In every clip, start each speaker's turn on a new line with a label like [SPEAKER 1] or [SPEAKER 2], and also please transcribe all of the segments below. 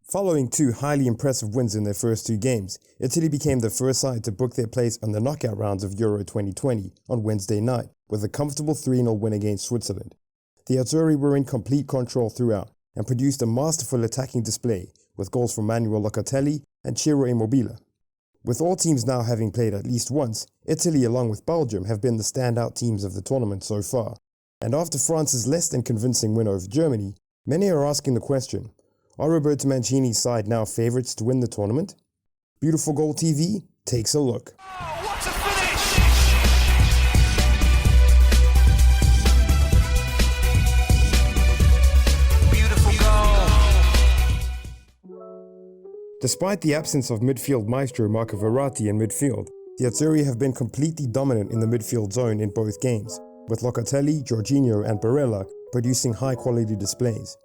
[SPEAKER 1] Following two highly impressive wins in their first two games, Italy became the first side to book their place on the knockout rounds of Euro 2020 on Wednesday night with a comfortable 3-0 win against Switzerland. The Azzurri were in complete control throughout and produced a masterful attacking display with goals from Manuel Locatelli and Ciro Immobile. With all teams now having played at least once, Italy along with Belgium have been the standout teams of the tournament so far. And after France's less than convincing win over Germany, many are asking the question, are Roberto Mancini's side now favourites to win the tournament? Beautiful Goal TV takes a look.
[SPEAKER 2] Oh, what a finish! Beautiful goal!
[SPEAKER 1] Despite the absence of midfield maestro Marco Verratti in midfield, the Azzurri have been completely dominant in the midfield zone in both games, with Locatelli, Jorginho and Barella producing high-quality displays.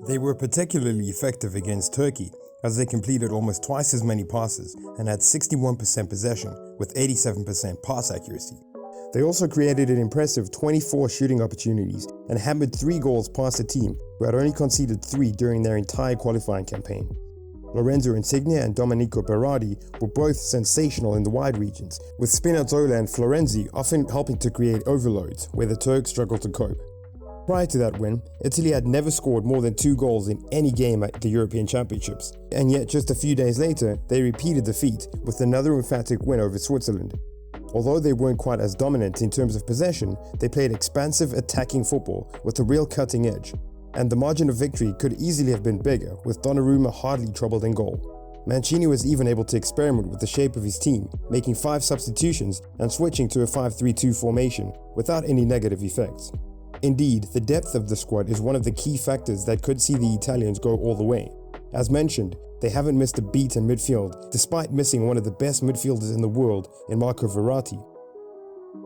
[SPEAKER 1] They were particularly effective against Turkey, as they completed almost twice as many passes and had 61% possession with 87% pass accuracy. They also created an impressive 24 shooting opportunities and hammered 3 goals past a team who had only conceded 3 during their entire qualifying campaign. Lorenzo Insigne and Domenico Berardi were both sensational in the wide regions, with Spinazzola and Florenzi often helping to create overloads where the Turks struggled to cope. Prior to that win, Italy had never scored more than 2 goals in any game at the European Championships, and yet just a few days later, they repeated the feat with another emphatic win over Switzerland. Although they weren't quite as dominant in terms of possession, they played expansive attacking football with a real cutting edge, and the margin of victory could easily have been bigger, with Donnarumma hardly troubled in goal. Mancini was even able to experiment with the shape of his team, making 5 substitutions and switching to a 5-3-2 formation without any negative effects. Indeed, the depth of the squad is one of the key factors that could see the Italians go all the way. As mentioned, they haven't missed a beat in midfield, despite missing one of the best midfielders in the world in Marco Verratti.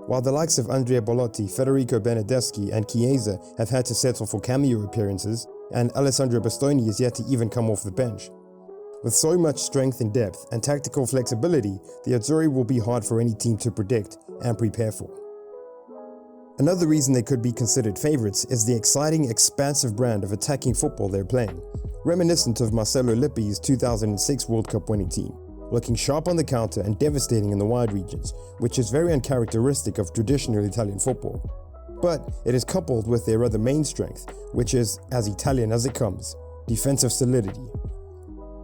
[SPEAKER 1] While the likes of Andrea Belotti, Federico Bernardeschi and Chiesa have had to settle for cameo appearances, and Alessandro Bastoni is yet to even come off the bench. With so much strength and depth and tactical flexibility, the Azzurri will be hard for any team to predict and prepare for. Another reason they could be considered favourites is the exciting, expansive brand of attacking football they're playing, reminiscent of Marcello Lippi's 2006 World Cup winning team, looking sharp on the counter and devastating in the wide regions, which is very uncharacteristic of traditional Italian football. But it is coupled with their other main strength, which is as Italian as it comes, defensive solidity.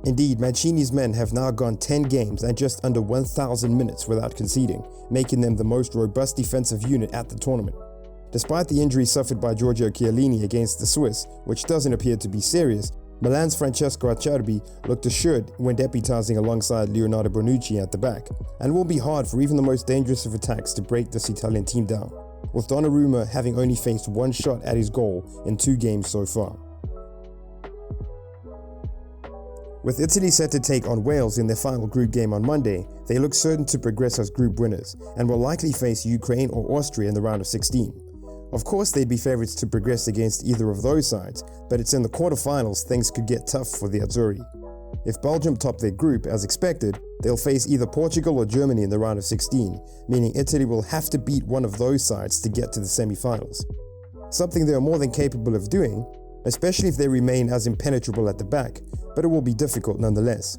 [SPEAKER 1] Indeed, Mancini's men have now gone 10 games and just under 1,000 minutes without conceding, making them the most robust defensive unit at the tournament. Despite the injury suffered by Giorgio Chiellini against the Swiss, which doesn't appear to be serious, Milan's Francesco Acerbi looked assured when deputizing alongside Leonardo Bonucci at the back, and will be hard for even the most dangerous of attacks to break this Italian team down, with Donnarumma having only faced 1 shot at his goal in 2 games so far. With Italy set to take on Wales in their final group game on Monday, they look certain to progress as group winners and will likely face Ukraine or Austria in the round of 16. Of course, they'd be favourites to progress against either of those sides, but it's in the quarterfinals things could get tough for the Azzurri. If Belgium top their group as expected, they'll face either Portugal or Germany in the round of 16, meaning Italy will have to beat one of those sides to get to the semi-finals. Something they are more than capable of doing, especially if they remain as impenetrable at the back, but it will be difficult nonetheless.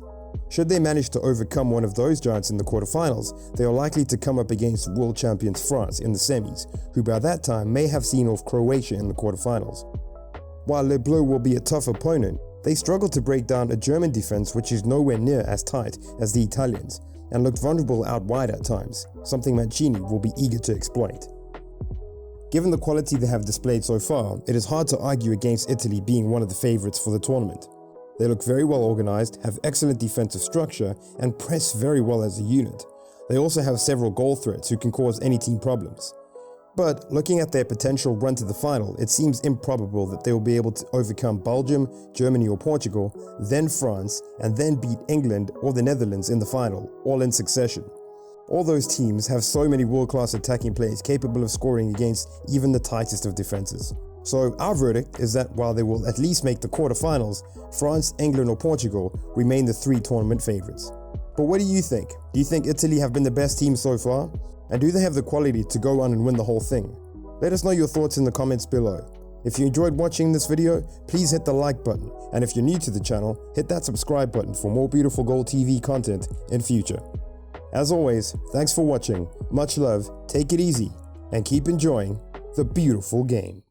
[SPEAKER 1] Should they manage to overcome one of those giants in the quarterfinals, they are likely to come up against world champions France in the semis, who by that time may have seen off Croatia in the quarterfinals. While Les Bleus will be a tough opponent, they struggled to break down a German defense which is nowhere near as tight as the Italians, and looked vulnerable out wide at times, something Mancini will be eager to exploit. Given the quality they have displayed so far, it is hard to argue against Italy being one of the favourites for the tournament. They look very well organised, have excellent defensive structure, and press very well as a unit. They also have several goal threats who can cause any team problems. But looking at their potential run to the final, it seems improbable that they will be able to overcome Belgium, Germany or Portugal, then France, and then beat England or the Netherlands in the final, all in succession. All those teams have so many world-class attacking players capable of scoring against even the tightest of defenses. So our verdict is that while they will at least make the quarterfinals, France, England or Portugal remain the 3 tournament favourites. But what do you think? Do you think Italy have been the best team so far? And do they have the quality to go on and win the whole thing? Let us know your thoughts in the comments below. If you enjoyed watching this video, please hit the like button, and if you're new to the channel, hit that subscribe button for more Beautiful Goal TV content in future. As always, thanks for watching, much love, take it easy, and keep enjoying the beautiful game.